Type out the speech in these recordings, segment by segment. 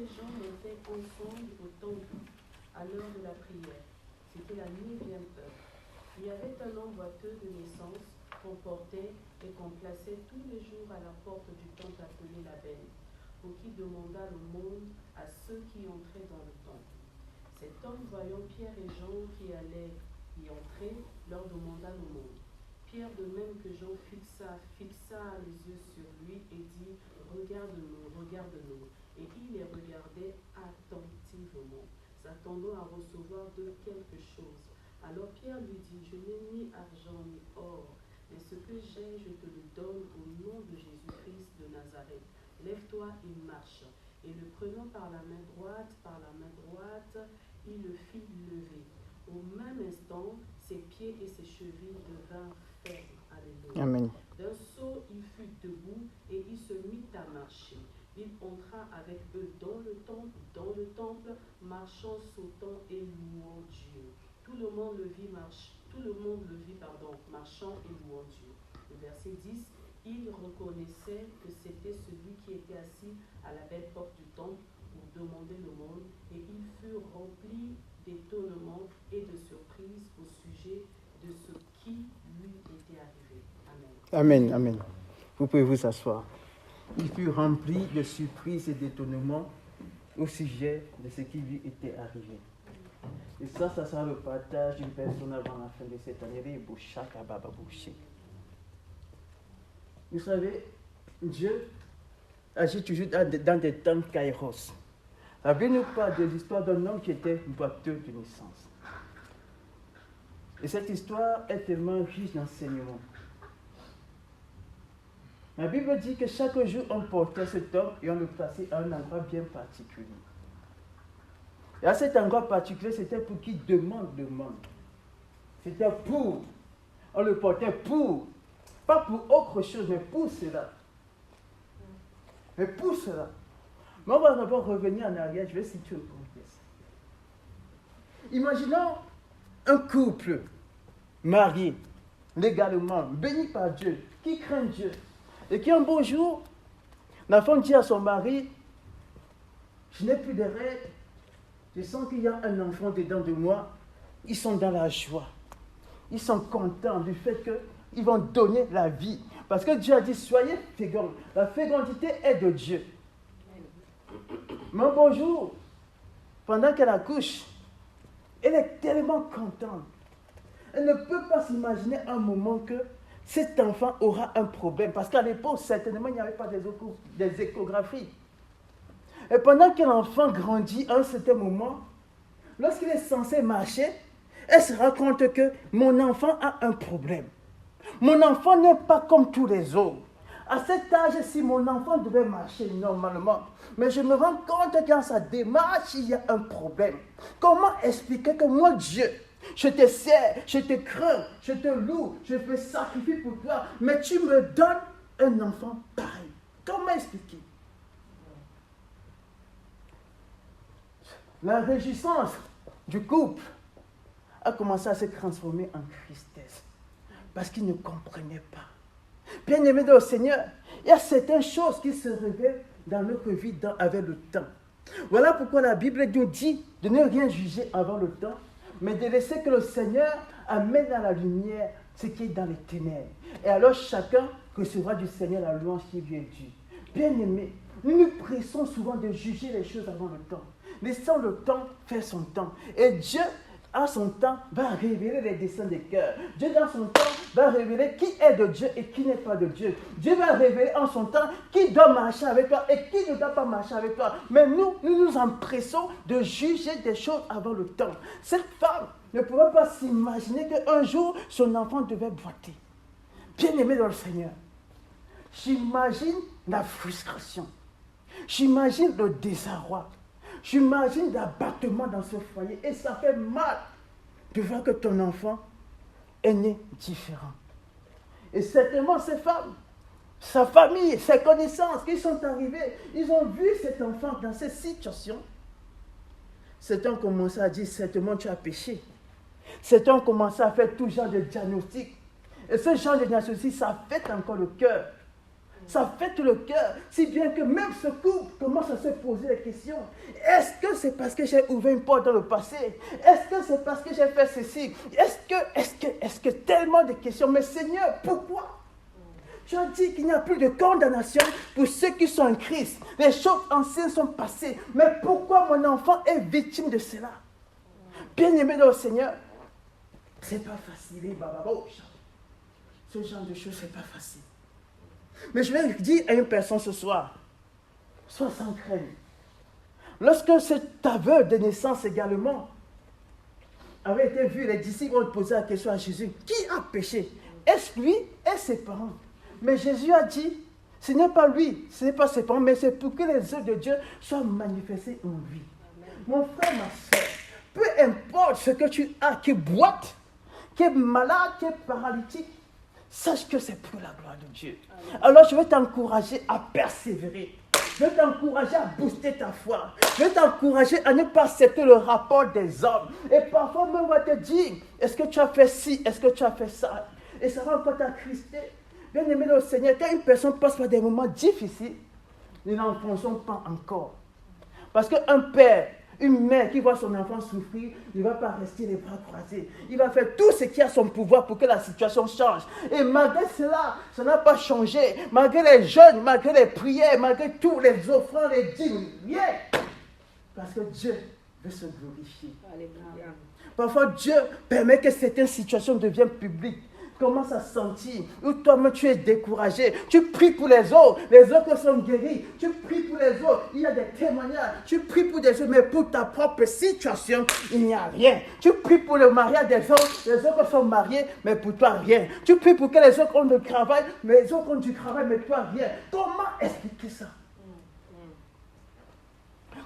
et Jean montaient ensemble au temple à l'heure de la prière. C'était la 9e heure. Il y avait un homme boiteux de naissance qu'on portait et qu'on plaçait tous les jours à la porte du temple appelé la Belle, pour qui demanda l'aumône à ceux qui entraient dans le temple. Cet homme, voyant Pierre et Jean qui allaient y entrer, leur demanda l'aumône. Pierre, de même que Jean, fixa les yeux sur lui et dit « Regarde-nous, regarde-nous ». Et il les regardait attentivement, s'attendant à recevoir d'eux quelque chose. Alors Pierre lui dit « Je n'ai ni argent ni or, mais ce que j'ai, je te le donne au nom de Jésus-Christ de Nazareth. Lève-toi et marche. » Et le prenant par la main droite, il le fit lever. Au même instant, ses pieds et ses chevilles devinrent fermes. Alléluia. Amen. D'un saut, il fut debout et il se mit à marcher. Il entra avec eux dans le temple, marchant, sautant et louant Dieu. Tout le monde le vit marchant et louant Dieu. Le verset 10, il reconnaissait que c'était celui qui était assis à la belle porte du temple pour demander l'aumône, et il fut rempli d'étonnement et de surprise au sujet de ce qui lui était arrivé. Amen. Amen, amen. Vous pouvez vous asseoir. Il fut rempli de surprise et d'étonnement au sujet de ce qui lui était arrivé. Et ça sera le partage d'une personne avant la fin de cette année. Vous savez, Dieu agit toujours dans des temps kairos. La Bible nous parle de l'histoire d'un homme qui était boiteux de naissance. Et cette histoire est tellement riche d'enseignements. La Bible dit que chaque jour, on portait cet homme et on le plaçait à un endroit bien particulier. Et à cet endroit particulier, c'était pour qu'il demande. C'était pour. On le portait pour. Pas pour autre chose, mais pour cela. Mais on va d'abord revenir en arrière, je vais situer le contexte. Imaginons un couple marié, légalement, béni par Dieu, qui craint Dieu, et qui un beau jour, la femme dit à son mari, je n'ai plus de règles, je sens qu'il y a un enfant dedans de moi, ils sont dans la joie, ils sont contents du fait qu'ils vont donner la vie. Parce que Dieu a dit, soyez féconds. La fécondité est de Dieu. Mais un beau jour, pendant qu'elle accouche, elle est tellement contente. Elle ne peut pas s'imaginer un moment que cet enfant aura un problème. Parce qu'à l'époque, certainement, il n'y avait pas des échographies. Et pendant que l'enfant grandit à un certain moment, lorsqu'il est censé marcher, elle se rend compte que mon enfant a un problème. Mon enfant n'est pas comme tous les autres. À cet âge-ci, mon enfant devait marcher normalement. Mais je me rends compte que dans sa démarche, il y a un problème. Comment expliquer que moi, Dieu, je te sers, je te crains, je te loue, je fais sacrifice pour toi, mais tu me donnes un enfant pareil. Comment expliquer? La réjouissance du couple a commencé à se transformer en tristesse. Parce qu'ils ne comprenaient pas. Bien-aimés dans le Seigneur, il y a certaines choses qui se révèlent dans notre vie avec le temps. Voilà pourquoi la Bible nous dit de ne rien juger avant le temps, mais de laisser que le Seigneur amène à la lumière ce qui est dans les ténèbres. Et alors chacun recevra du Seigneur la louange qui lui est due. Bien-aimés, nous nous pressons souvent de juger les choses avant le temps. Laissons le temps faire son temps. Et Dieu, à son temps, va révéler les desseins des cœurs. Dieu, dans son temps, va révéler qui est de Dieu et qui n'est pas de Dieu. Dieu va révéler en son temps qui doit marcher avec toi et qui ne doit pas marcher avec toi. Mais nous nous empressons de juger des choses avant le temps. Cette femme ne pouvait pas s'imaginer qu'un jour, son enfant devait boiter. Bien-aimé dans le Seigneur, j'imagine la frustration. J'imagine le désarroi. J'imagine l'abattement dans ce foyer et ça fait mal de voir que ton enfant est né différent. Et certainement ces femmes, sa famille, ses connaissances qui sont arrivées, ils ont vu cet enfant dans cette situation. Certains ont commencé à dire, certainement tu as péché. Certains ont commencé à faire tout genre de diagnostic. Et ce genre de diagnostic, ça affecte encore le cœur. Ça affecte le cœur, si bien que même ce couple commence à se poser la question. Est-ce que c'est parce que j'ai ouvert une porte dans le passé? Est-ce que c'est parce que j'ai fait ceci? Est-ce que tellement de questions? Mais Seigneur, pourquoi? Tu as dit qu'il n'y a plus de condamnation pour ceux qui sont en Christ. Les choses anciennes sont passées. Mais pourquoi mon enfant est victime de cela? Bien-aimé dans le Seigneur, c'est pas facile, ce genre de choses, c'est pas facile. Mais je vais dire à une personne ce soir, sois sans crainte. Lorsque cet aveu de naissance également avait été vu, les disciples ont posé la question à Jésus, qui a péché? Est-ce lui et ses parents? Mais Jésus a dit, ce n'est pas lui, ce n'est pas ses parents, mais c'est pour que les œuvres de Dieu soient manifestées en lui. Mon frère, ma soeur, peu importe ce que tu as, qui boite, qui est malade, qui est paralytique, sache que c'est pour la gloire de Dieu. Alors je vais t'encourager à persévérer. Je vais t'encourager à booster ta foi. Je vais t'encourager à ne pas accepter le rapport des hommes. Et parfois même on va te dire, est-ce que tu as fait ci, est-ce que tu as fait ça? Et ça va encore t'attrister. Bien aimé le Seigneur, quand une personne passe par des moments difficiles, nous n'enfonçons pas encore. Parce qu'un père, une mère qui voit son enfant souffrir, il ne va pas rester les bras croisés. Il va faire tout ce qui a son pouvoir pour que la situation change. Et malgré cela, ça n'a pas changé. Malgré les jeûnes, malgré les prières, malgré tous les offrandes, les dîmes, rien. Parce que Dieu veut se glorifier. Alléluia. Parfois, Dieu permet que certaines situations deviennent publiques. Commence à sentir, ou toi-même tu es découragé, tu pries pour les autres sont guéris, tu pries pour les autres, il y a des témoignages, tu pries pour des autres, mais pour ta propre situation, il n'y a rien. Tu pries pour le mariage des autres, les autres sont mariés, mais pour toi rien. Tu pries pour que les autres ont du travail, mais les autres ont du travail, mais toi rien. Comment expliquer ça?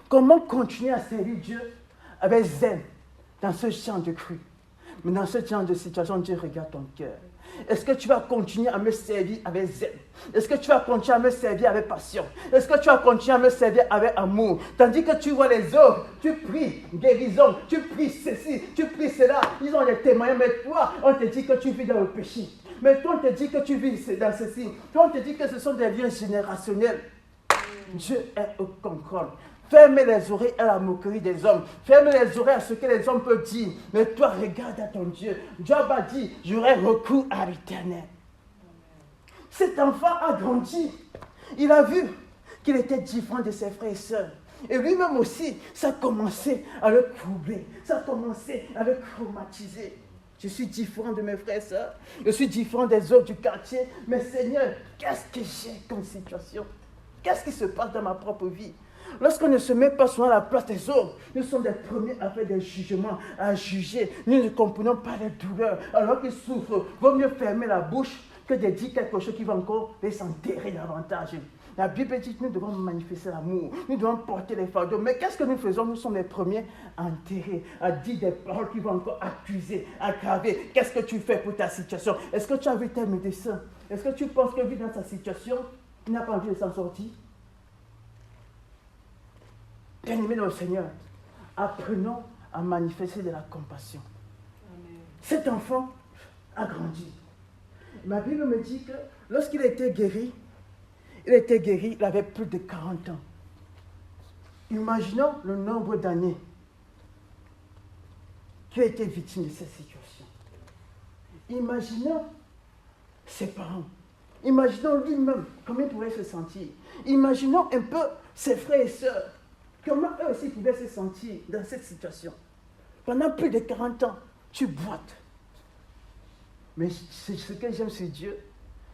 Comment continuer à servir Dieu avec zèle dans ce champ de cru? Mais dans ce genre de situation, Dieu regarde ton cœur. Est-ce que tu vas continuer à me servir avec zèle? Est-ce que tu vas continuer à me servir avec passion? Est-ce que tu vas continuer à me servir avec amour? Tandis que tu vois les autres, tu pries guérison, tu pries ceci, tu pries cela. Ils ont des témoignages, mais toi, on te dit que tu vis dans le péché. Mais toi, on te dit que tu vis dans ceci. Toi, on te dit que ce sont des liens générationnels. Dieu est au contrôle. Ferme les oreilles à la moquerie des hommes. Ferme les oreilles à ce que les hommes peuvent dire. Mais toi, regarde à ton Dieu. Job a dit, j'aurai recours à l'Éternel. Cet enfant a grandi. Il a vu qu'il était différent de ses frères et sœurs. Et lui-même aussi, ça a commencé à le troubler. Ça a commencé à le traumatiser. Je suis différent de mes frères et sœurs. Je suis différent des autres du quartier. Mais Seigneur, qu'est-ce que j'ai comme situation? Qu'est-ce qui se passe dans ma propre vie? Lorsqu'on ne se met pas souvent à la place des autres, nous sommes les premiers à faire des jugements, à juger. Nous ne comprenons pas les douleurs. Alors qu'ils souffrent, il vaut mieux fermer la bouche que de dire quelque chose qui va encore les enterrer davantage. La Bible dit que nous devons manifester l'amour, nous devons porter les fardeaux. Mais qu'est-ce que nous faisons? Nous sommes les premiers à enterrer, à dire des paroles qui vont encore accuser, aggraver. Qu'est-ce que tu fais pour ta situation? Est-ce que tu as vu tes médecins? Est-ce que tu penses que vu dans sa situation, il n'a pas envie de s'en sortir? Bien-aimés dans le Seigneur, apprenons à manifester de la compassion. Amen. Cet enfant a grandi. Ma Bible me dit que lorsqu'il était guéri, il avait plus de 40 ans. Imaginons le nombre d'années qu'il a été victime de cette situation. Imaginons ses parents. Imaginons lui-même comment il pourrait se sentir. Imaginons un peu ses frères et sœurs. Comment eux aussi pouvaient se sentir dans cette situation? Pendant plus de 40 ans, tu boites. Mais ce que j'aime sur Dieu,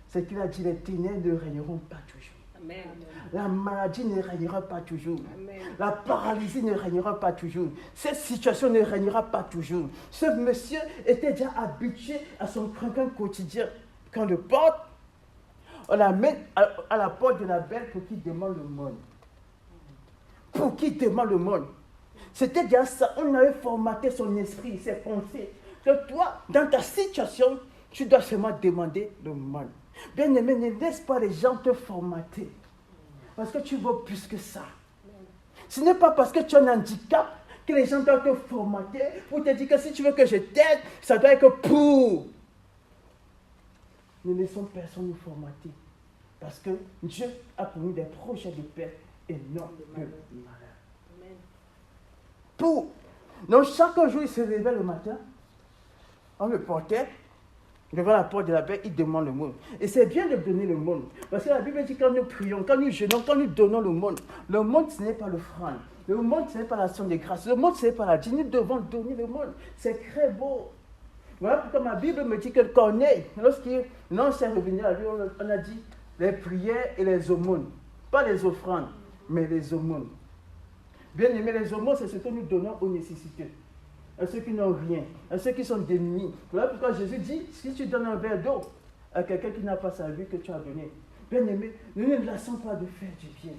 c'est qu'il a dit les ténèbres ne régneront pas toujours. Amen. La maladie ne régnera pas toujours. Amen. La paralysie ne régnera pas toujours. Cette situation ne régnera pas toujours. Ce monsieur était déjà habitué à son train quotidien. Quand on le porte, on l'amène à la porte de la belle pour qu'il demande le monde. Pour qui demande le monde. C'était déjà ça. On avait formaté son esprit, ses pensées. Que toi, dans ta situation, tu dois seulement demander le monde. Bien aimé, ne laisse pas les gens te formater. Parce que tu vaux plus que ça. Ce n'est pas parce que tu as un handicap que les gens doivent te formater pour te dire que si tu veux que je t'aide, ça doit être pour. Ne laissons personne nous formater. Parce que Dieu a pour nous des projets de paix et non de malheur. Donc chaque jour, il se réveille le matin, on le portait devant la porte de la paix, il demande le monde. Et c'est bien de donner le monde. Parce que la Bible dit quand nous prions, quand nous jeûnons, quand nous donnons le monde ce n'est pas l'offrande. Le monde, ce n'est pas l'action de grâce. Le monde, ce n'est pas la dîme. Nous devons donner le monde. C'est très beau. Voilà pourquoi ma Bible me dit que Corneille, lorsqu'il s'est revenu à lui, on a dit les prières et les aumônes. Pas les offrandes, mais les aumônes. Bien aimé, les aumônes, c'est ce que nous donnons aux nécessiteux. À ceux qui n'ont rien, à ceux qui sont démunis. Voilà pourquoi Jésus dit, si tu donnes un verre d'eau à quelqu'un qui n'a pas sa vie que tu as donné, bien aimé, nous ne laissons pas de faire du bien.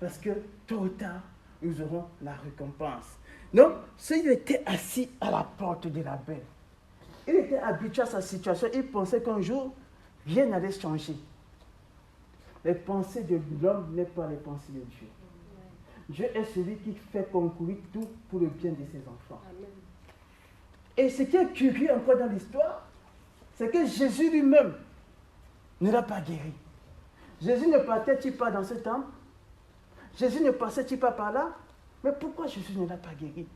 Parce que tôt ou tard, nous aurons la récompense. Donc, s'il était assis à la porte de la belle, il était habitué à sa situation, il pensait qu'un jour, rien n'allait changer. Les pensées de l'homme n'est pas les pensées de Dieu. Dieu est celui qui fait concourir tout pour le bien de ses enfants. Amen. Et ce qui est curieux encore dans l'histoire, c'est que Jésus lui-même ne l'a pas guéri. Jésus ne partait-il pas dans ce temple? Jésus ne passait-il pas par là? Mais pourquoi Jésus ne l'a pas guéri?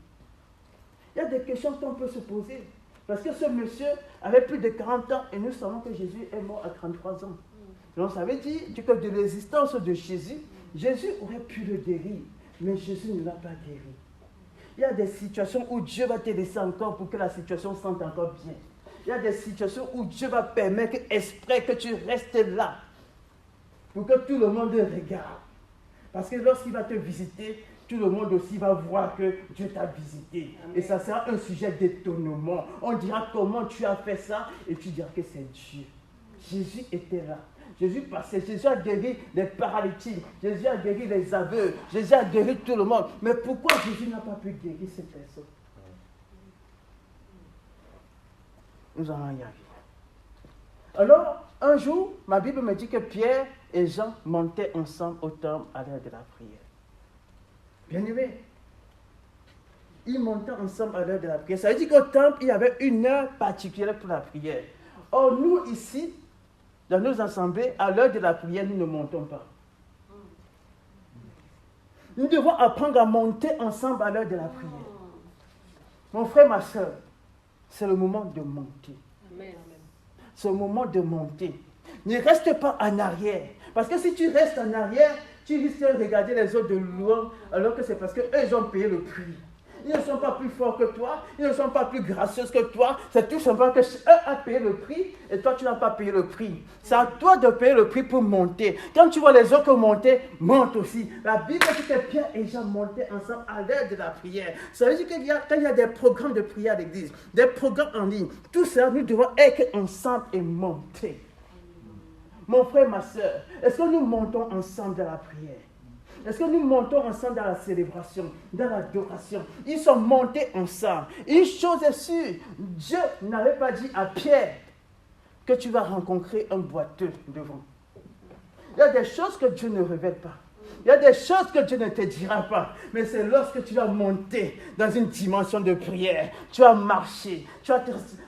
Il y a des questions qu'on peut se poser. Parce que ce monsieur avait plus de 40 ans et nous savons que Jésus est mort à 33 ans. Donc ça veut dire que de l'existence de Jésus, Jésus aurait pu le guérir. Mais Jésus ne l'a pas guéri. Il y a des situations où Dieu va te laisser encore pour que la situation sente encore bien. Il y a des situations où Dieu va permettre exprès que tu restes là. Pour que tout le monde regarde. Parce que lorsqu'il va te visiter, tout le monde aussi va voir que Dieu t'a visité. Amen. Et ça sera un sujet d'étonnement. On dira comment tu as fait ça et tu diras que c'est Dieu. Jésus était là. Jésus passait, Jésus a guéri les paralytiques, Jésus a guéri les aveugles, Jésus a guéri tout le monde. Mais pourquoi Jésus n'a pas pu guérir ces personnes? Nous allons y arriver. Alors, un jour, ma Bible me dit que Pierre et Jean montaient ensemble au temple à l'heure de la prière. Bien aimé, ils montaient ensemble à l'heure de la prière. Ça veut dire qu'au temple, il y avait une heure particulière pour la prière. Or, nous ici, dans nos assemblées, à l'heure de la prière, nous ne montons pas. Nous devons apprendre à monter ensemble à l'heure de la prière. Mon frère, ma soeur, c'est le moment de monter. C'est le moment de monter. Ne reste pas en arrière. Parce que si tu restes en arrière, tu risques de regarder les autres de loin, alors que c'est parce qu'eux, ils ont payé le prix. Ils ne sont pas plus forts que toi, ils ne sont pas plus gracieux que toi. C'est tout simplement que eux ont payé le prix et toi, tu n'as pas payé le prix. C'est à toi de payer le prix pour monter. Quand tu vois les autres monter, monte aussi. La Bible dit que Pierre et Jean montaient ensemble à l'heure de la prière. Ça veut dire qu'il y a, quand il y a des programmes de prière à l'église, des programmes en ligne, tout ça, nous devons être ensemble et monter. Mon frère, ma soeur, est-ce que nous montons ensemble dans la prière? Est-ce que nous montons ensemble dans la célébration, dans l'adoration? Ils sont montés ensemble. Une chose est sûre, Dieu n'avait pas dit à Pierre que tu vas rencontrer un boiteux devant. Il y a des choses que Dieu ne révèle pas. Il y a des choses que Dieu ne te dira pas. Mais c'est lorsque tu vas monter dans une dimension de prière, tu vas marcher,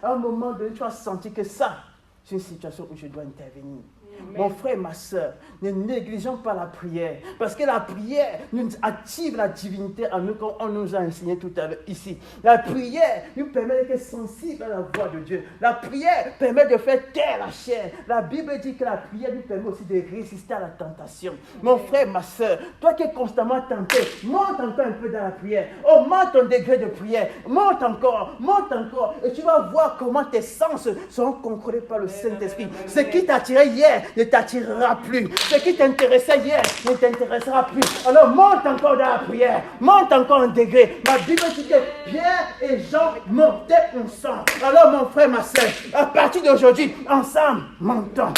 à un moment donné, tu vas sentir que ça, c'est une situation où je dois intervenir. Amen. Mon frère, ma soeur, ne négligeons pas la prière. Parce que la prière nous active la divinité en nous, comme on nous a enseigné tout à l'heure ici. La prière nous permet d'être sensibles à la voix de Dieu. La prière permet de faire taire la chair. La Bible dit que la prière nous permet aussi de résister à la tentation. Amen. Mon frère, ma soeur, toi qui es constamment tenté, monte encore un peu dans la prière. Augmente ton degré de prière. Monte encore. Et tu vas voir comment tes sens seront contrôlés par le Saint-Esprit. Ce qui t'attirait hier ne t'attirera plus. Ce qui t'intéressait hier ne t'intéressera plus. Alors monte encore dans la prière. Monte encore un degré. Ma Bible dit que Pierre et Jean montaient ensemble. Alors mon frère, ma soeur, à partir d'aujourd'hui, ensemble, montons.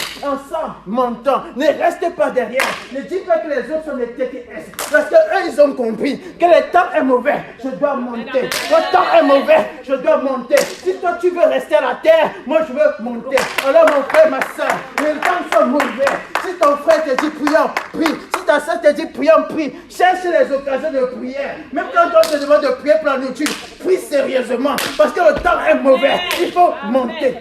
Ne restez pas derrière. Ne dites pas que les autres sont des TTS. Parce qu'eux, ils ont compris que le temps est mauvais. Je dois monter. Le temps est mauvais. Je dois monter. Si toi, tu veux rester à la terre, moi, je veux monter. Alors mon frère, ma soeur, les temps sont mauvais. Si ton frère te dit prions, prie. Si ta soeur te dit prions, prie. Cherche les occasions de prière. Même quand on te demande de prier pour la nourriture, prie sérieusement. Parce que le temps est mauvais. Il faut monter.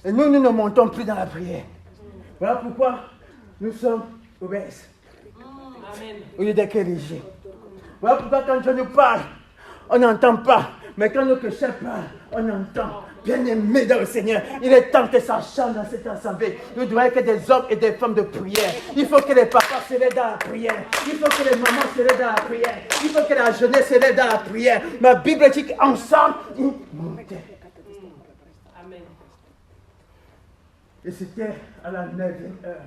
Et nous ne montons plus dans la prière. Voilà pourquoi nous sommes obèses. Au lieu d'être légers. Voilà pourquoi quand Dieu nous parle, on n'entend pas. Mais quand notre chef parle, on entend. Bien-aimés dans le Seigneur, il est temps que ça change dans cette assemblée. Nous devons être des hommes et des femmes de prière. Il faut que les papas se lèvent dans la prière. Il faut que les mamans se lèvent dans la prière. Il faut que la jeunesse se lève dans la prière. Ma Bible dit qu'ensemble, ils montaient. Amen. Et c'était à la 9e heure.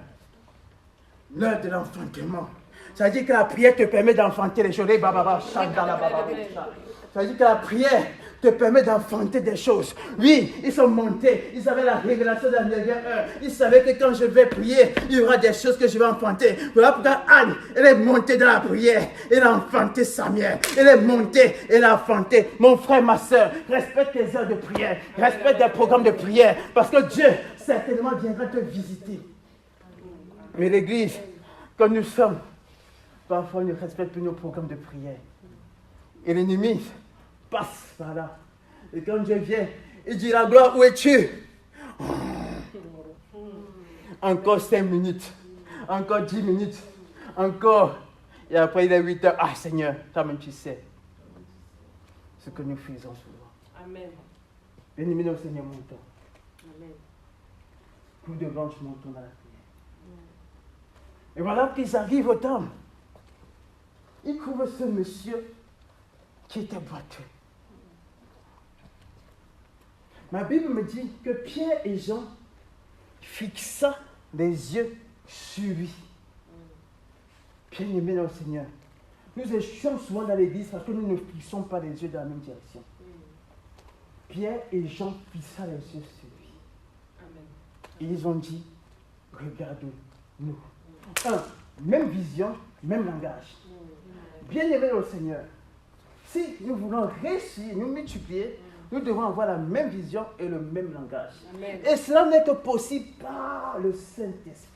L'heure de l'enfantement. Ça veut dire que la prière te permet d'enfanter les choses. Ça veut dire que la prière te permet d'enfanter des choses. Oui, ils sont montés. Ils avaient la révélation de la 9e heure. Ils savaient que quand je vais prier, il y aura des choses que je vais enfanter. Voilà pourquoi Anne, elle est montée dans la prière. Elle a enfanté Samuel. Elle est montée, elle a enfanté. Mon frère, ma soeur, respecte tes heures de prière. Respecte tes programmes de prière. Parce que Dieu, certainement, viendra te visiter. Mais l'église, comme nous sommes, parfois, on ne respecte plus nos programmes de prière. Et l'ennemi passe par là. Et quand Dieu vient, il dit, la gloire, où es-tu? Encore 5 minutes. Encore 10 minutes. Encore. Et après, il est 8 heures. Ah, Seigneur, toi-même tu sais ce que nous faisons souvent. Amen. Bien-aimés dans le Seigneur, montons. Amen. Nous devons montons dans la prière. Et voilà qu'ils arrivent au temple. Ils trouvent ce monsieur qui était boiteux. Ma Bible me dit que Pierre et Jean fixa les yeux sur lui. Bien-aimés dans le Seigneur, nous échouons souvent dans l'église parce que nous ne fixons pas les yeux dans la même direction. Pierre et Jean fixaient les yeux sur lui. Amen. Et ils ont dit, regarde-nous. Même vision, même langage. Bien-aimés dans le Seigneur, si nous voulons réussir, nous multiplier, nous devons avoir la même vision et le même langage. Amen. Et cela n'est que possible par le Saint-Esprit.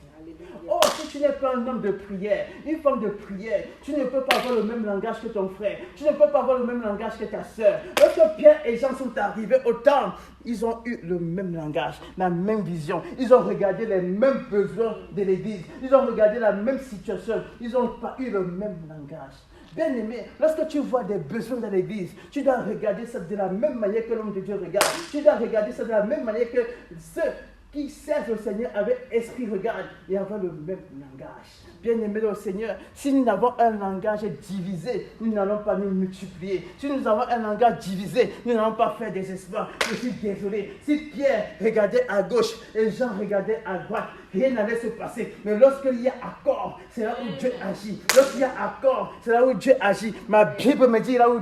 Oh, si tu n'es pas un homme de prière, une femme de prière, tu ne peux pas avoir le même langage que ton frère. Tu ne peux pas avoir le même langage que ta soeur. Lorsque Pierre et Jean sont arrivés au temple, ils ont eu le même langage, la même vision. Ils ont regardé les mêmes besoins de l'église. Ils ont regardé la même situation. Ils n'ont pas eu le même langage. Bien-aimé, lorsque tu vois des besoins dans l'église, tu dois regarder ça de la même manière que l'homme de Dieu regarde. Tu dois regarder ça de la même manière que ceux qui servent au Seigneur avec esprit regarde et avoir le même langage. Bien-aimé au Seigneur, si nous avons un langage divisé, nous n'allons pas nous multiplier. Si nous avons un langage divisé, nous n'allons pas faire des espoirs. Je suis désolé. Si Pierre regardait à gauche et Jean regardait à droite, rien n'allait se passer. Mais lorsqu'il y a accord, c'est là où Dieu agit. Lorsqu'il y a accord, c'est là où Dieu agit. Ma Bible me dit là où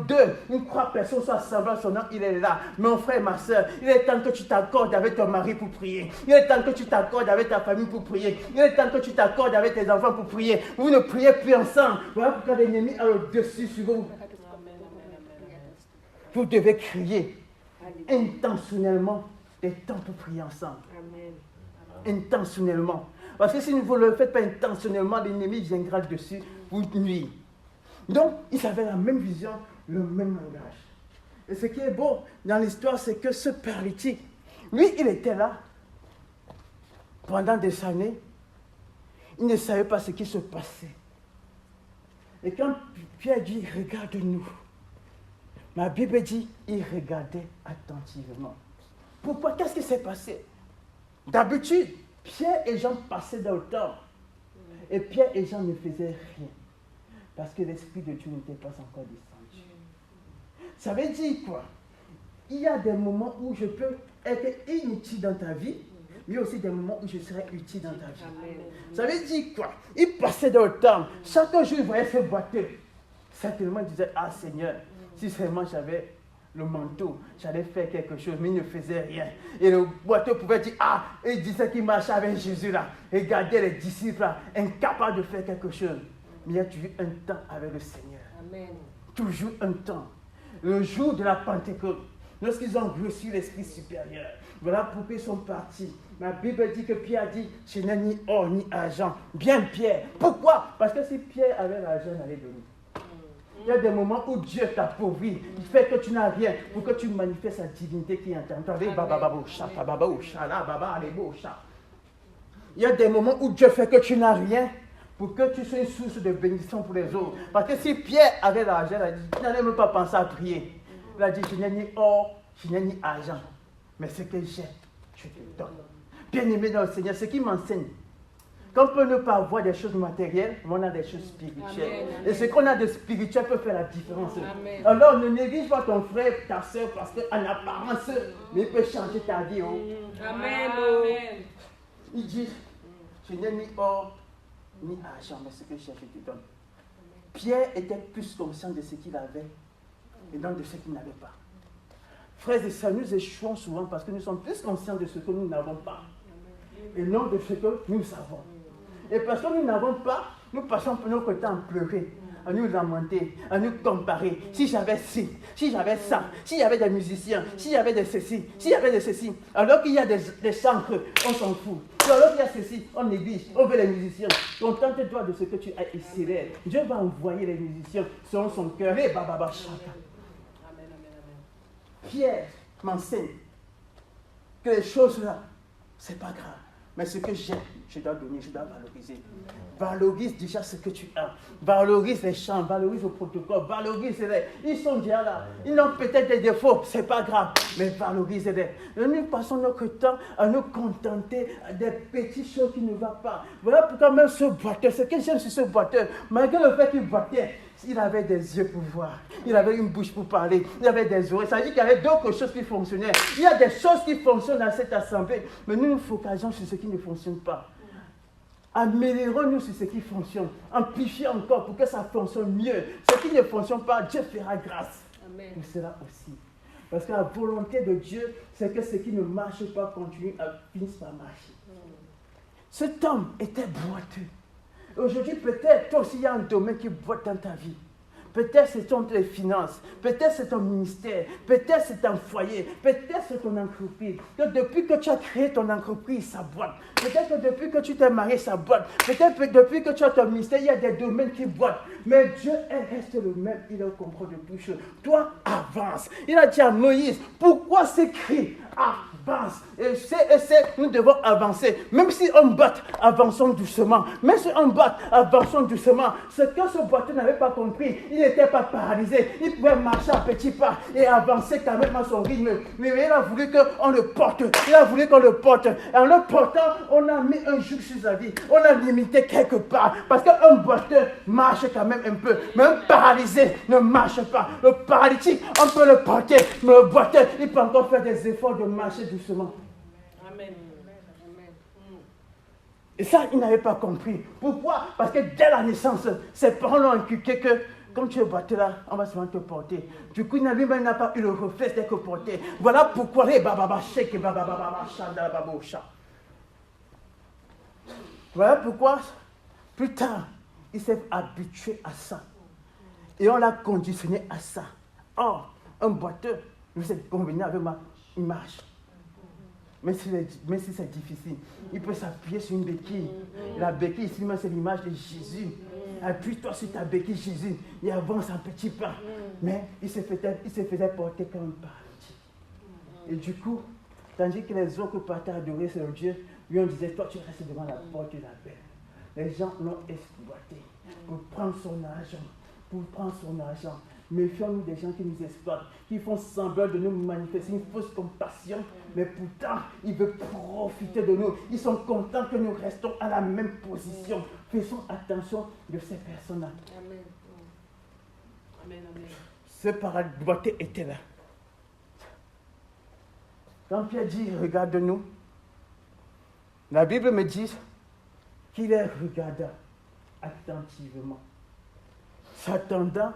une croix personne soit semblable à son nom, il est là. Mon frère, ma soeur, il est temps que tu t'accordes avec ton mari pour prier. Il est temps que tu t'accordes avec ta famille pour prier. Il est temps que tu t'accordes avec tes enfants pour prier. Vous ne priez plus ensemble. Voilà pourquoi l'ennemi a le dessus sur vous. Vous devez crier intentionnellement des temps pour prier ensemble. Intentionnellement. Parce que si vous ne le faites pas intentionnellement, l'ennemi viendra dessus vous nuire. Donc, ils avaient la même vision, le même langage. Et ce qui est beau dans l'histoire, c'est que ce paralytique, lui, il était là pendant des années. Il ne savait pas ce qui se passait. Et quand Pierre dit, regarde-nous, ma Bible dit, il regardait attentivement. Pourquoi? Qu'est-ce qui s'est passé? D'habitude, Pierre et Jean passaient dans le temple. Et Pierre et Jean ne faisaient rien. Parce que l'Esprit de Dieu n'était pas encore descendu. Ça veut dire quoi? Il y a des moments où je peux être inutile dans ta vie, mais aussi des moments où je serai utile dans ta vie. Amen. Ça veut dire quoi? Il passait dans le temple. Chaque jour, il voyait ce boiteux. Certainement, il disait, ah Seigneur, si seulement j'avais le manteau, j'allais faire quelque chose, mais il ne faisait rien. Et le boiteux pouvait dire, ah, il disait qu'il marchait avec Jésus là. Regardez les disciples là, incapables de faire quelque chose. Mais il y a toujours un temps avec le Seigneur. Amen. Toujours un temps. Le jour de la Pentecôte, lorsqu'ils ont reçu l'Esprit supérieur, voilà pourquoi ils sont partis. Ma Bible dit que Pierre a dit, je n'ai ni or ni argent. Bien Pierre. Pourquoi? Parce que si Pierre avait l'argent, il allait donner. Il y a des moments où Dieu t'appauvrit, il fait que tu n'as rien pour que tu manifestes sa divinité qui est en toi. Il y a des moments où Dieu fait que tu n'as rien pour que tu sois une source de bénédiction pour les autres. Parce que si Pierre avait l'argent, il a dit, tu n'allais même pas penser à prier. Il a dit, je n'ai ni or, je n'ai ni argent, mais ce que j'ai, je te donne. Bien-aimé dans le Seigneur, ce qui m'enseigne, qu'on peut ne pas avoir des choses matérielles, mais on a des choses spirituelles. Amen. Et ce qu'on a de spirituel peut faire la différence. Amen. Alors ne néglige pas ton frère, ta soeur, parce qu'en apparence, il peut changer ta vie. Oh. Amen. Amen. Il dit, je n'ai ni or, ni argent, mais ce que j'ai, je te donne. Pierre était plus conscient de ce qu'il avait et non de ce qu'il n'avait pas. Frères et sœurs, nous échouons souvent parce que nous sommes plus conscients de ce que nous n'avons pas et non de ce que nous avons. Et parce que nous n'avons pas, nous passons notre temps à pleurer, à nous lamenter, à nous comparer. Si j'avais ci, si j'avais ça, s'il y avait des musiciens, s'il y avait de ceci, s'il y avait de ceci, alors qu'il y a des chancres, on s'en fout. Alors qu'il y a ceci, on néglige, on veut les musiciens. Contente-toi de ce que tu as ici. Dieu va envoyer les musiciens selon son cœur. Et bababa chaka. Pierre m'enseigne que les choses là, c'est pas grave. Mais ce que j'ai, je dois donner, je dois valoriser. Valorise déjà ce que tu as. Valorise les chants, valorise le protocole, valorise les. Ils sont déjà là. Ils ont peut-être des défauts, c'est pas grave, mais valorise-les. Nous passons notre temps à nous contenter des petites choses qui ne vont pas. Voilà pourquoi même ce boiteur, ce que j'aime sur ce boiteur, malgré le fait qu'il boitait, il avait des yeux pour voir, il avait une bouche pour parler, il avait des oreilles. Ça veut dire qu'il y avait d'autres choses qui fonctionnaient. Il y a des choses qui fonctionnent dans cette assemblée, mais nous nous focalisons sur ce qui ne fonctionne pas. Améliorons-nous sur ce qui fonctionne. Amplifions encore pour que ça fonctionne mieux. Ce qui ne fonctionne pas, Dieu fera grâce. Amen. Pour cela aussi. Parce que la volonté de Dieu, c'est que ce qui ne marche pas continue à finir par marcher. Cet homme était boiteux. Aujourd'hui, peut-être, toi aussi, il y a un domaine qui boite dans ta vie. Peut-être c'est ton les finances, peut-être c'est ton ministère, peut-être c'est ton foyer, peut-être c'est ton entreprise. Que depuis que tu as créé ton entreprise, ça boite. Peut-être que depuis que tu t'es marié, ça boite. Peut-être que depuis que tu as ton ministère, il y a des domaines qui boitent. Mais Dieu reste le même, il est au contrôle de toutes choses. Toi, avance. Il a dit à Moïse, pourquoi s'écrit avance? Et nous devons avancer. Même si on bat, avançons doucement. Même si on bat, avançons doucement. Ce que ce boiteux n'avait pas compris, il n'était pas paralysé. Il pouvait marcher à petits pas et avancer quand même à son rythme. Mais il a voulu qu'on le porte. Il a voulu qu'on le porte. Et en le portant, on a mis un joug sur sa vie. On a limité quelque part. Parce qu'un boiteux marche quand même un peu. Mais un paralysé ne marche pas. Le paralytique, on peut le porter. Mais le boiteux, il peut encore faire des efforts de marcher doucement. Amen. Et ça, il n'avait pas compris. Pourquoi? Parce que dès la naissance, ses parents l'ont inculqué que comme tu es boiteux là, on va souvent te porter. Du coup, lui-même n'a pas eu le réflexe d'être porté. Voilà pourquoi voilà pourquoi, plus tard, il s'est habitué à ça. Et on l'a conditionné à ça. Or, un boiteux, lui, c'est convenu avec moi, il marche. Même si c'est difficile, il peut s'appuyer sur une béquille. La béquille, ici, c'est l'image de Jésus. Appuie-toi sur ta béquille, Jésus. Il avance un petit pas. Mais il se faisait porter comme un paralytique. Et du coup, tandis que les autres partaient adorer ce Dieu, lui on disait, toi tu restes devant la porte de la paix. Les gens l'ont exploité pour prendre son argent. Méfions-nous des gens qui nous exploitent, qui font semblant de nous manifester une fausse compassion, mais pourtant, ils veulent profiter de nous. Ils sont contents que nous restons à la même position. Faisons attention de ces personnes-là. Amen. Amen, amen. Ce paradoxe était là. Quand Pierre dit, regarde-nous, la Bible me dit qu'il les regarda attentivement, s'attendant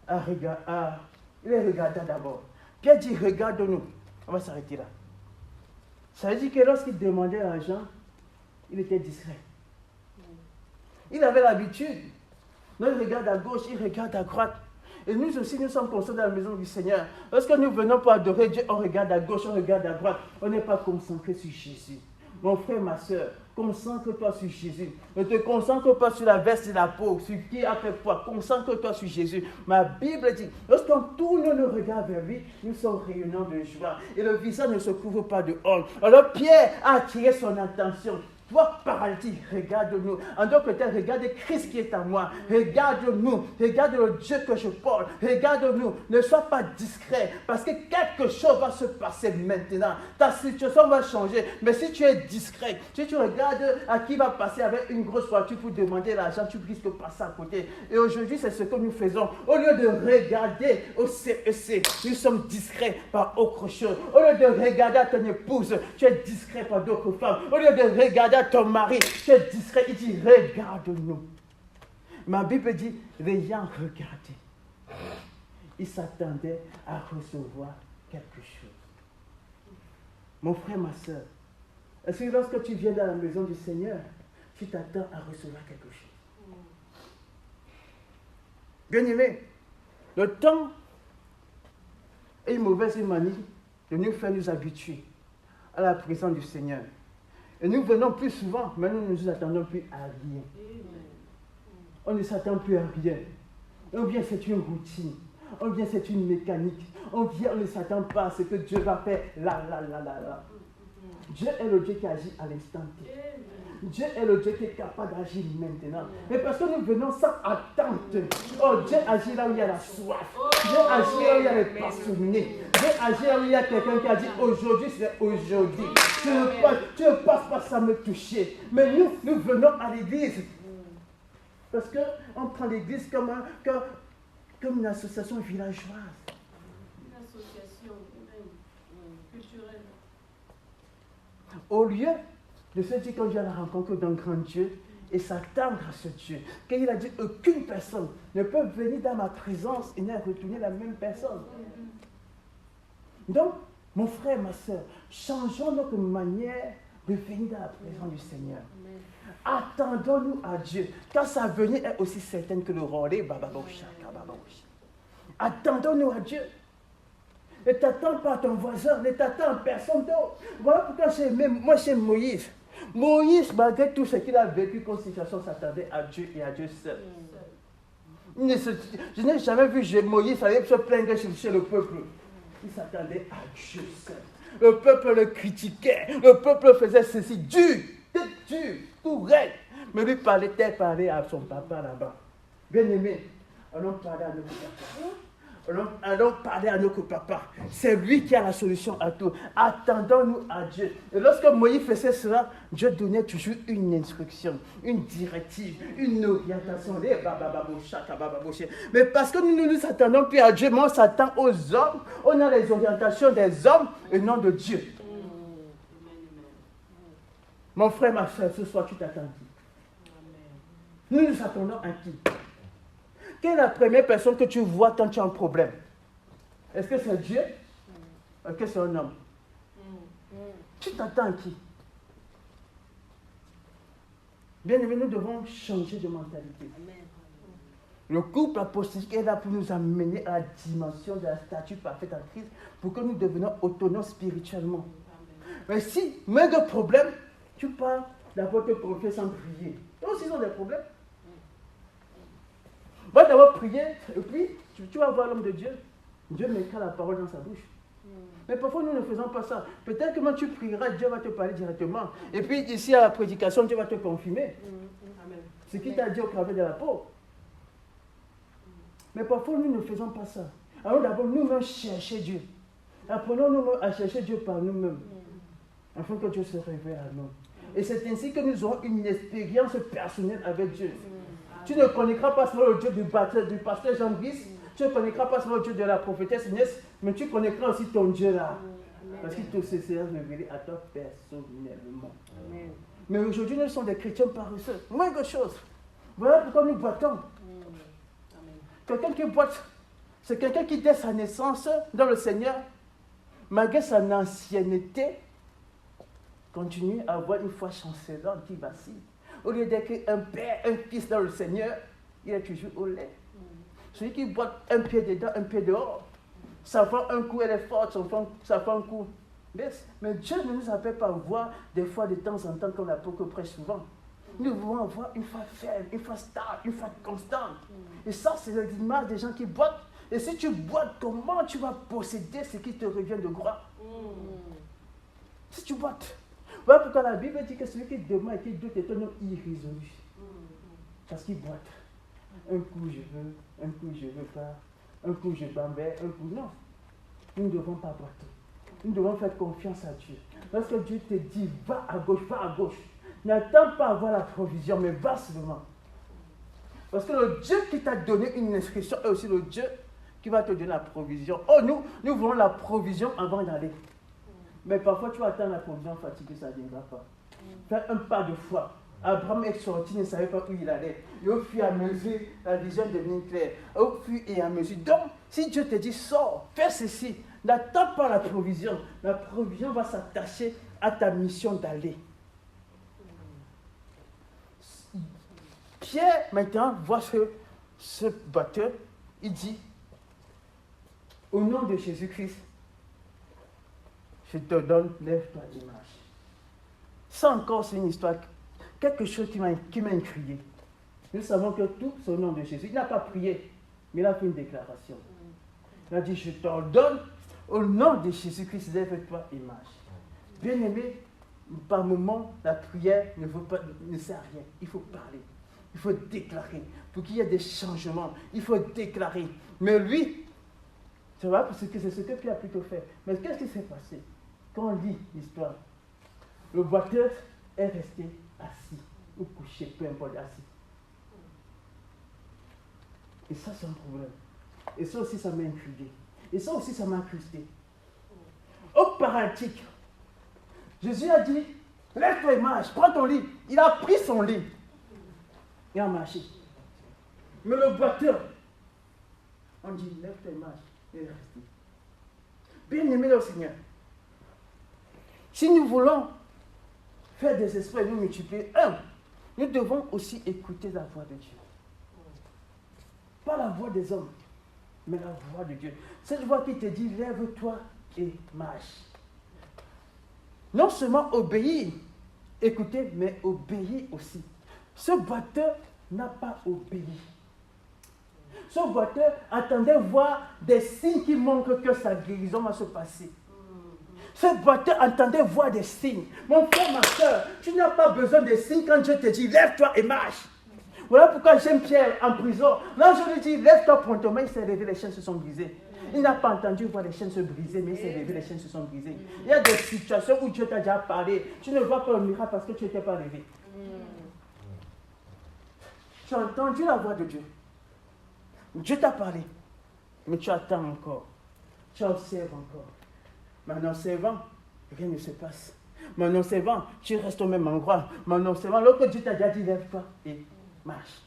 il les regarda d'abord. Pierre dit, regarde-nous. On va s'arrêter là. Ça veut dire que lorsqu'il demandait l'argent, il était discret. Il avait l'habitude. Non, il regarde à gauche, il regarde à droite. Et nous aussi, nous sommes conscients dans la maison du Seigneur. Lorsque nous venons pour adorer Dieu, on regarde à gauche, on regarde à droite. On n'est pas concentré sur Jésus. Mon frère, ma soeur, concentre-toi sur Jésus. Ne te concentre pas sur la veste de la peau, sur qui a fait quoi. Concentre-toi sur Jésus. Ma Bible dit, lorsqu'on tourne le regard vers lui, nous sommes rayonnants de joie. Et le visage ne se couvre pas de honte. Alors Pierre a attiré son attention. Toi, paralytique, regarde-nous. En d'autres termes, regarde Christ qui est en moi. Regarde-nous. Regarde le Dieu que je porte. Regarde-nous. Ne sois pas discret. Parce que quelque chose va se passer maintenant. Ta situation va changer. Mais si tu es discret, si tu regardes à qui va passer avec une grosse voiture pour demander l'argent, tu risques de passer à côté. Et aujourd'hui, c'est ce que nous faisons. Au lieu de regarder au CEC, nous sommes discrets par autre chose. Au lieu de regarder à ton épouse, tu es discret par d'autres femmes. Au lieu de regarder à ton mari, tu es discret, il dit regarde-nous. Ma Bible dit, l'ayant regardé, il s'attendait à recevoir quelque chose. Mon frère, ma soeur, est-ce que lorsque tu viens dans la maison du Seigneur, tu t'attends à recevoir quelque chose? Bien-aimé, le temps est une mauvaise manie de nous faire nous habituer à la présence du Seigneur. Et nous venons plus souvent, mais nous ne nous attendons plus à rien. On ne s'attend plus à rien. On vient, c'est une routine. On vient, c'est une mécanique. On vient, on ne s'attend pas à ce que Dieu va faire là. Dieu est le Dieu qui agit à l'instant T. Dieu est le Dieu qui est capable d'agir maintenant. Mais parce que nous venons sans attente. Oh, Dieu agit là où il y a la soif. Dieu agit là où il y a les passionnés. Dieu agit là où il y a quelqu'un qui a dit aujourd'hui, c'est aujourd'hui. Tu ne passes pas sans me toucher. Mais nous venons à l'église. Parce qu'on prend l'église comme une association villageoise. Une association culturelle. Au lieu de se dire qu'on vient à la rencontre d'un grand Dieu et s'attendre à ce Dieu. Car il a dit aucune personne ne peut venir dans ma présence et ne retourner la même personne. Donc, mon frère, ma soeur, changeons notre manière de venir dans la présence du Seigneur. Attendons-nous à Dieu, car sa venue est aussi certaine que le rôle. Attendons-nous à Dieu. Ne t'attends pas à ton voisin, ne t'attends à personne d'autre. Voilà pourquoi moi j'aime Moïse. Moïse, malgré tout ce qu'il a vécu comme situation, s'attendait à Dieu et à Dieu seul. Je n'ai jamais vu Moïse aller se plaindre chez le peuple. Il s'attendait à Dieu seul. Le peuple le critiquait, le peuple faisait ceci, dur, tout raide. Mais lui parlait à son papa là-bas. Bien-aimé, allons parler à notre papa. Allons parler à notre papa. C'est lui qui a la solution à tout. Attendons-nous à Dieu. Et lorsque Moïse faisait cela, Dieu donnait toujours une instruction, une directive, une orientation. Mais parce que nous ne nous attendons plus à Dieu, mais on s'attend aux hommes, on a les orientations des hommes et non de Dieu. Mon frère, ma soeur, ce soir, tu t'attends qui? Nous nous attendons à qui? Quelle est la première personne que tu vois quand tu as un problème? Est-ce que c'est Dieu? Est-ce que c'est un homme? Tu t'attends à qui? Bien aimé, nous devons changer de mentalité. Le couple apostolique est là pour nous amener à la dimension de la statue parfaite en Christ, pour que nous devenions autonomes spirituellement. Mais si, mais de problème, tu parles d'abord te profiter sans prier. Eux aussi, ils ont des problèmes. Va d'abord prier, et puis tu vas voir l'homme de Dieu. Dieu mettra la parole dans sa bouche. Mais parfois, nous ne faisons pas ça. Peut-être que quand tu prieras, Dieu va te parler directement. Et puis, ici, à la prédication, Dieu va te confirmer. Ce qu'il t'a dit au travers de la peau. Mais parfois, nous ne faisons pas ça. Alors d'abord, nous-mêmes chercher Dieu. Apprenons-nous à chercher Dieu par nous-mêmes. Afin que Dieu se révèle à nous. Et c'est ainsi que nous aurons une expérience personnelle avec Dieu. Tu ne connaîtras pas seulement le Dieu du pasteur Jean-Brice, tu ne connaîtras pas seulement le Dieu de la prophétesse Inès, mais tu connaîtras aussi ton Dieu là. Parce qu'il te sera révélé à toi personnellement. Amen. Mais aujourd'hui, nous sommes des chrétiens paresseux. Moins de choses. Voilà pourquoi nous boitons. Quelqu'un qui boite, c'est quelqu'un qui, dès sa naissance dans le Seigneur, malgré son ancienneté, continue à avoir une foi chancelante qui vacille. Au lieu d'être un père, un fils dans le Seigneur, il est toujours au lait. Celui qui boit un pied dedans, un pied dehors, ça fait un coup, elle est forte, ça fait un coup, Mais Dieu ne nous appelle pas à voir des fois de temps en temps comme l'apôtre prêche souvent. Nous voulons avoir une foi ferme, une foi stable, une foi constante. Et ça, c'est l'image des gens qui boitent. Et si tu boites, comment tu vas posséder ce qui te revient de gloire? Si tu boites. Voilà pourquoi la Bible dit que celui qui demande et qui doute est un homme irrésolu. Parce qu'il boite. Un coup je veux, un coup je veux pas, un coup je bambais, un coup non. Nous ne devons pas boiter. Nous devons faire confiance à Dieu. Lorsque Dieu te dit, va à gauche, n'attends pas à avoir la provision, mais va seulement. Parce que le Dieu qui t'a donné une instruction est aussi le Dieu qui va te donner la provision. Oh, nous voulons la provision avant d'aller. Mais parfois, tu vas attendre la provision fatiguée, ça ne viendra pas. Fais un pas de foi. Abraham est sorti, ne savait pas où il allait. Et au fur et à mesure, la vision devient claire. Au fur et à mesure. Donc, si Dieu te dit, sors, fais ceci, n'attends pas la provision. La provision va s'attacher à ta mission d'aller. Pierre, maintenant, voit ce batteur, il dit, au nom de Jésus-Christ, je te donne, lève-toi et marche. Ça encore, c'est une histoire, quelque chose qui m'a intrigué. Nous savons que tout, c'est au nom de Jésus. Il n'a pas prié, mais il a fait une déclaration. Il a dit, je t'ordonne, au nom de Jésus-Christ, lève-toi et marche. Bien aimé, par moment, la prière ne sert à rien. Il faut parler. Il faut déclarer. Pour qu'il y ait des changements, il faut déclarer. Mais lui, tu vois, parce que c'est ce que Pierre a plutôt fait. Mais qu'est-ce qui s'est passé? Quand on lit l'histoire, le boiteur est resté assis, ou couché, peu importe, assis. Et ça, c'est un problème. Et ça aussi, ça m'a intrigué. Et ça aussi, ça m'a incrusté. Au paralytique, Jésus a dit, lève-toi et marche, prends ton lit. Il a pris son lit. Il a marché. Mais le boiteur, on dit, lève-toi et marche. Il est resté. Bien aimé le Seigneur. Si nous voulons faire des esprits et nous multiplier, nous devons aussi écouter la voix de Dieu. Pas la voix des hommes, mais la voix de Dieu. Cette voix qui te dit, lève-toi et marche. Non seulement obéir, écouter, mais obéir aussi. Ce boiteur n'a pas obéi. Ce boiteur attendait voir des signes qui montrent que sa guérison va se passer. Ce boiteur attendait voir des signes. Mon frère, ma soeur, tu n'as pas besoin de signes quand Dieu te dit, lève-toi et marche. Voilà pourquoi j'aime Pierre en prison. Là, je lui dis, lève-toi promptement, il s'est levé, les chaînes se sont brisées. Il n'a pas entendu voir les chaînes se briser, mais il s'est levé, les chaînes se sont brisées. Il y a des situations où Dieu t'a déjà parlé. Tu ne vois pas le miracle parce que tu n'étais pas levé. Tu as entendu la voix de Dieu. Dieu t'a parlé, mais tu attends encore. Tu observes encore. Mais en observant, rien ne se passe. Mais en observant, tu restes au même endroit. Mais en observant, lorsque Dieu t'a déjà dit, lève-toi et marche.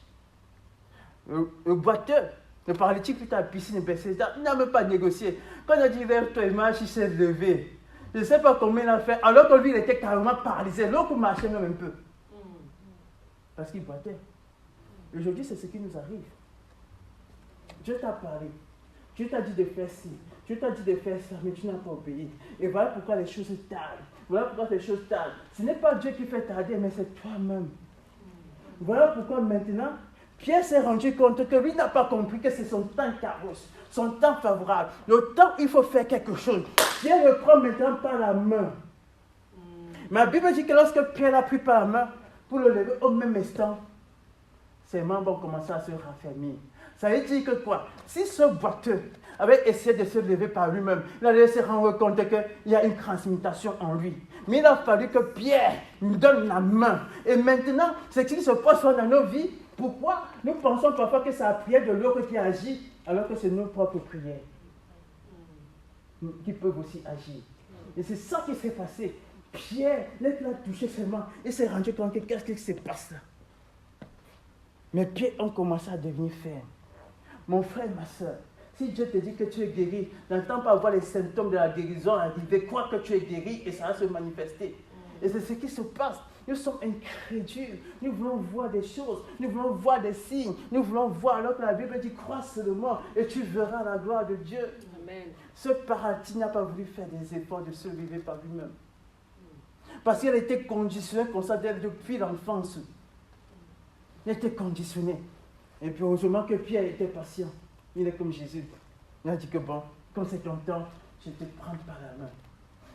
Le boiteur, le paralytique qui était à la piscine de Bethesda, il n'a même pas négocié. Quand il a dit, lève-toi et marche, il s'est levé. Je ne sais pas combien il a fait, alors que lui, il était carrément paralysé. L'autre marchait même un peu. Parce qu'il boitait. Aujourd'hui, c'est ce qui nous arrive. Dieu t'a parlé. Dieu t'a dit de faire ci. Dieu t'a dit de faire ça, mais tu n'as pas obéi. Et voilà pourquoi les choses tardent. Voilà pourquoi les choses tardent. Ce n'est pas Dieu qui fait tarder, mais c'est toi-même. Voilà pourquoi maintenant, Pierre s'est rendu compte que lui n'a pas compris que c'est son temps carrosse, son temps favorable. Le temps où il faut faire quelque chose. Pierre le prend maintenant par la main. Ma Bible dit que lorsque Pierre l'a pris par la main, pour le lever au même instant, ses membres ont commencé à se raffermir. Ça veut dire que quoi? Si ce boiteux avait essayé de se lever par lui-même, il allait se rendre compte qu'il y a une transmutation en lui. Mais il a fallu que Pierre nous donne la main. Et maintenant, ce qui se passe dans nos vies, pourquoi nous pensons parfois que c'est la prière de l'autre qui agit, alors que c'est nos propres prières qui peuvent aussi agir. Et c'est ça qui s'est passé. Pierre, il a touché seulement, il s'est rendu compte que qu'est-ce qui se passe là. Mes pieds ont commencé à devenir fermes. Mon frère, ma soeur, si Dieu te dit que tu es guéri, n'attends pas voir les symptômes de la guérison arriver. Crois que tu es guéri et ça va se manifester. Et c'est ce qui se passe. Nous sommes incrédules. Nous voulons voir des choses. Nous voulons voir des signes. Nous voulons voir alors que la Bible dit crois seulement et tu verras la gloire de Dieu. Amen. Ce paralytique n'a pas voulu faire des efforts de se lever par lui-même. Parce qu'il a été conditionné comme ça depuis l'enfance. Il était conditionné. Et puis heureusement que Pierre était patient. Il est comme Jésus. Il a dit que bon, comme c'est ton temps, je te prends par la main.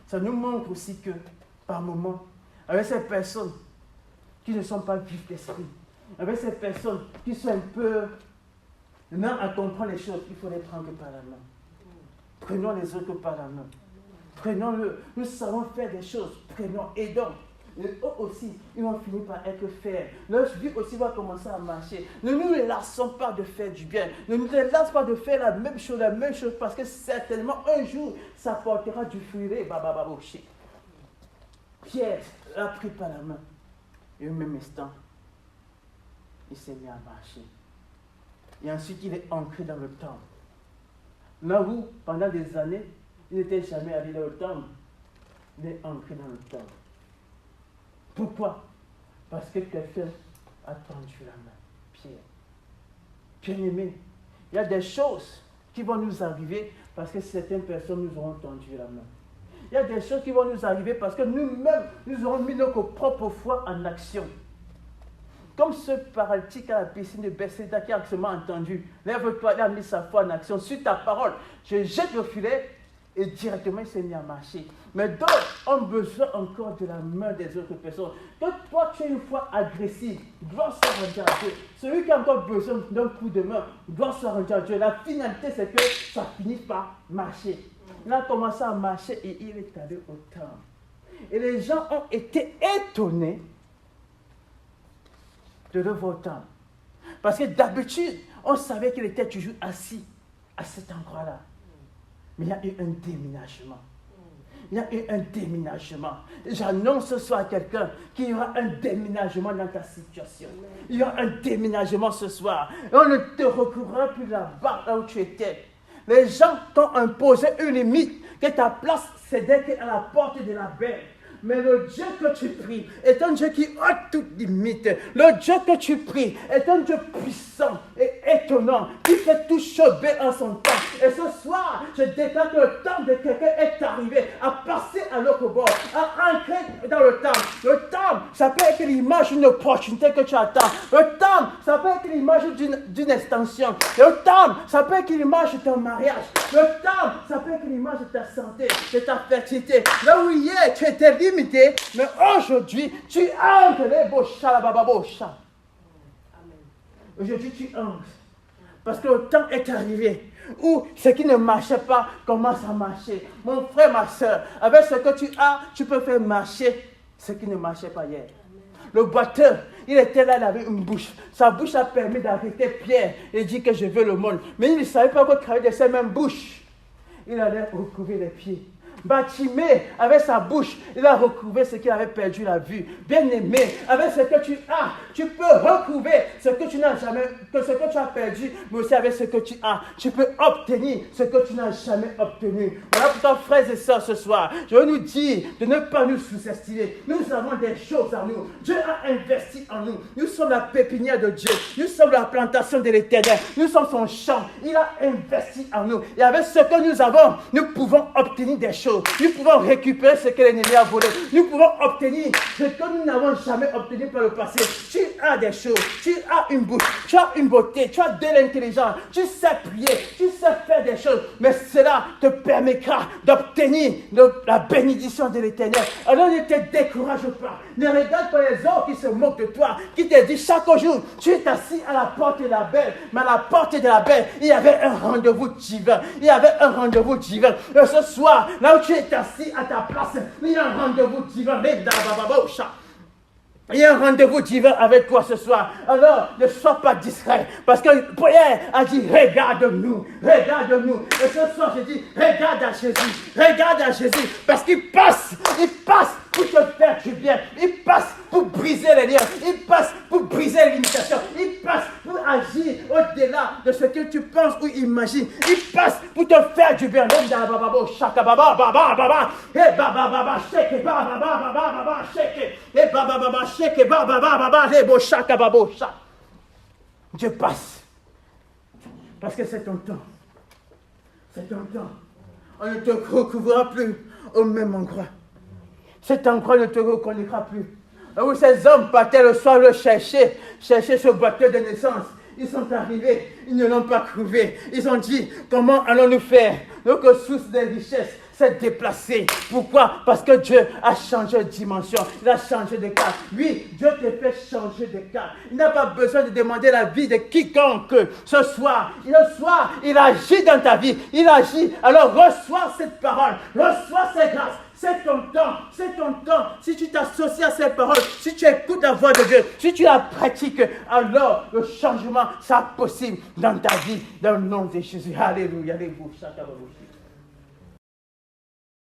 Ça nous montre aussi que, par moments, avec ces personnes qui ne sont pas vives d'esprit, avec ces personnes qui sont un peu lents à comprendre les choses, il faut les prendre par la main. Prenons les autres par la main. Prenons-le. Nous savons faire des choses. Prenons, aidons. Et eux aussi, ils vont finir par être faits. Leur vie aussi va commencer à marcher. Ne nous lassons pas de faire du bien. Ne nous lassons pas de faire la même chose, parce que certainement un jour, ça portera du fruit. Pierre l'a pris par la main. Et au même instant, il s'est mis à marcher. Et ensuite, il est ancré dans le temple. Là où, pendant des années, il n'était jamais allé dans le temple, il est ancré dans le temple. Pourquoi? Parce que quelqu'un a tendu la main. Pierre. Bien-aimé, il y a des choses qui vont nous arriver parce que certaines personnes nous auront tendu la main. Il y a des choses qui vont nous arriver parce que nous-mêmes, nous aurons mis notre propre foi en action. Comme ce paralytique à la piscine de Bethesda qui a seulement entendu, lève-toi, il a mis sa foi en action. Sur ta parole, je jette le filet et directement il s'est mis à marcher. Mais d'autres ont besoin encore de la main des autres personnes. Que toi tu as une foi agressive, gloire soit rendue à Dieu. Celui qui a encore besoin d'un coup de main, gloire soit rendue à Dieu. La finalité c'est que ça finisse par marcher. Il a commencé à marcher et il est allé au temple. Et les gens ont été étonnés de le voir au temple. Parce que d'habitude, on savait qu'il était toujours assis à cet endroit-là. Mais il y a eu un déménagement. Il y a eu un déménagement. J'annonce ce soir à quelqu'un qu'il y aura un déménagement dans ta situation. Il y aura un déménagement ce soir. Et on ne te recourra plus là-bas, là où tu étais. Les gens t'ont imposé une limite, que ta place c'est d'être à la porte de la belle. Mais le Dieu que tu pries est un Dieu qui a toute limite. Le Dieu que tu pries est un Dieu puissant et étonnant, qui fait tout chauffer en son temps. Et ce soir, je déclare que le temps de quelqu'un est arrivé à passer à l'autre bord, à entrer dans le temps. Le temps, ça peut être l'image d'une opportunité que tu attends. Le temps, ça peut être l'image d'une extension. Le temps, ça peut être l'image de ton mariage. Le temps, ça peut être l'image de ta santé, de ta fertilité. Là où hier, tu étais libre, mais aujourd'hui, tu entres les bocha, la bababocha. Aujourd'hui, tu entres. Parce que le temps est arrivé où ce qui ne marchait pas commence à marcher. Mon frère, ma soeur, avec ce que tu as, tu peux faire marcher ce qui ne marchait pas hier. Le batteur, il était là, il avait une bouche. Sa bouche a permis d'arrêter Pierre et dit que je veux le monde. Mais il ne savait pas qu'au travers de cette même bouche, il allait recouvrir les pieds. Bartimée, avec sa bouche, il a retrouvé ce qu'il avait perdu la vue. Bien-aimé, avec ce que tu as, tu peux retrouver ce que tu n'as jamais, que ce que tu as perdu, mais aussi avec ce que tu as, tu peux obtenir ce que tu n'as jamais obtenu. Voilà pourquoi, frères et sœurs, ce soir, je veux nous dire de ne pas nous sous-estimer. Nous avons des choses en nous. Dieu a investi en nous. Nous sommes la pépinière de Dieu. Nous sommes la plantation de l'Éternel. Nous sommes son champ. Il a investi en nous. Et avec ce que nous avons, nous pouvons obtenir des choses. Nous pouvons récupérer ce que l'ennemi a volé. Nous pouvons obtenir ce que nous n'avons jamais obtenu par le passé. Tu as des choses, tu as une bouche, tu as une beauté, tu as de l'intelligence, tu sais prier, tu sais faire des choses. Mais cela te permettra d'obtenir la bénédiction de l'Éternel. Alors ne te décourage pas. Ne regarde pas les autres qui se moquent de toi, qui te disent chaque jour, tu es assis à la porte de la belle. Mais à la porte de la belle, il y avait un rendez-vous divin. Il y avait un rendez-vous divin. Et ce soir, là où tu es assis à ta place, il y a un rendez-vous divin. Il y a un rendez-vous divin avec toi ce soir. Alors, ne sois pas distrait. Parce que Pierre a dit, regarde-nous, regarde-nous. Et ce soir, je dis, regarde à Jésus. Parce qu'il passe pour te faire du bien. Il passe pour briser les liens. Il passe pour briser les limitations. Il passe pour agir au-delà de ce que tu penses ou imagines. Il passe pour te faire du bien. Dieu passe. Parce que c'est ton temps. C'est ton temps. On ne te recouvrira plus au même endroit. Cet endroit ne te reconnaîtra plus. Là où ces hommes partaient le soir le chercher ce boiteux de naissance. Ils sont arrivés, ils ne l'ont pas trouvé. Ils ont dit, comment allons-nous faire? Notre source de richesse s'est déplacée. Pourquoi? Parce que Dieu a changé de dimension. Il a changé de cas. Oui, Dieu te fait changer de cas. Il n'a pas besoin de demander la vie de quiconque. Ce soir, il agit dans ta vie. Il agit. Alors reçois cette parole. Reçois cette grâce. C'est ton temps, c'est ton temps. Si tu t'associes à ces paroles, si tu écoutes la voix de Dieu, si tu la pratiques, alors le changement sera possible dans ta vie, dans le nom de Jésus. Alléluia, alléluia.